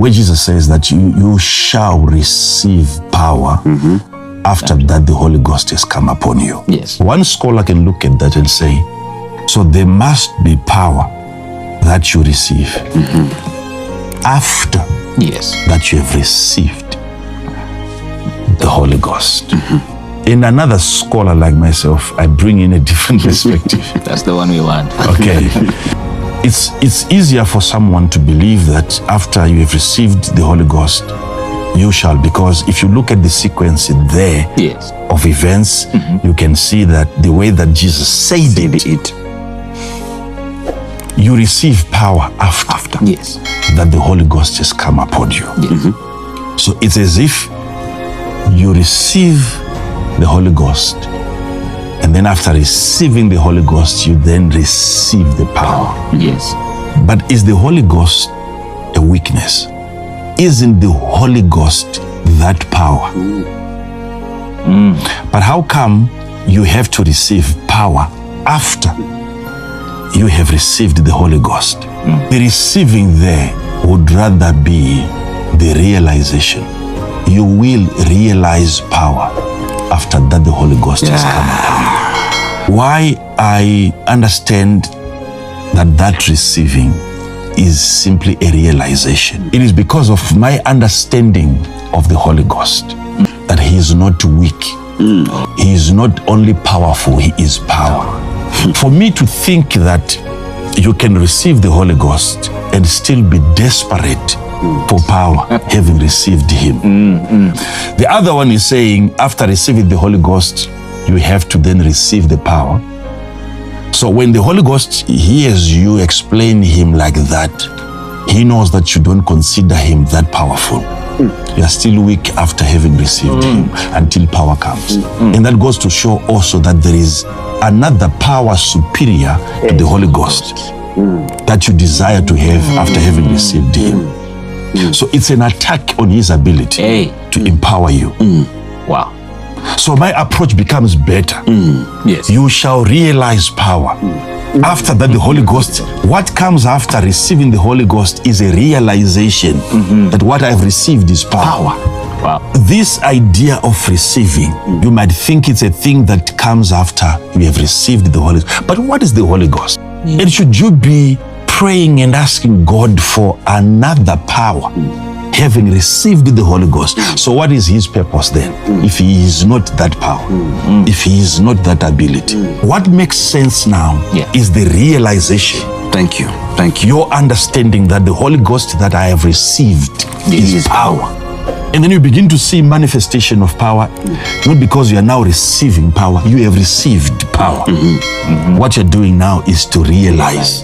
where Jesus says that you shall receive power after that the Holy Ghost has come upon you. Yes. One scholar can look at that and say, so there must be power that you receive after that you have received the Holy Ghost. In another scholar like myself, I bring in a different perspective. That's the one we want. Okay. It's easier for someone to believe that after you have received the Holy Ghost, you shall, because if you look at the sequence there of events, you can see that the way that Jesus said it, you receive power after that the Holy Ghost has come upon you. So it's as if you receive the Holy Ghost, and then after receiving the Holy Ghost, you then receive the power. Yes. But is the Holy Ghost a weakness? Isn't the Holy Ghost that power? But how come you have to receive power after you have received the Holy Ghost? The receiving there would rather be the realization. You will realize power after that the Holy Ghost has come upon you. Why I understand that receiving is simply a realization. It is because of my understanding of the Holy Ghost, that he is not weak. He is not only powerful, he is power. For me to think that you can receive the Holy Ghost and still be desperate for power, having received him. The other one is saying, after receiving the Holy Ghost, you have to then receive the power. So when the Holy Ghost hears you explain him like that, he knows that you don't consider him that powerful. You are still weak after having received him until power comes. And that goes to show also that there is another power superior to the Holy Ghost that you desire to have after having received him. So it's an attack on his ability to empower you. Wow. So my approach becomes better. Yes. You shall realize power. After that, the Holy Ghost, what comes after receiving the Holy Ghost is a realization that what I've received is power. Wow. This idea of receiving, you might think it's a thing that comes after you have received the Holy Ghost. But what is the Holy Ghost? And should you be praying and asking God for another power, having received the Holy Ghost? So what is his purpose then, if he is not that power, if he is not that ability? What makes sense now is the realization. Thank you. Your understanding that the Holy Ghost that I have received is power. And then you begin to see manifestation of power, not because you are now receiving power, you have received power. What you're doing now is to realize.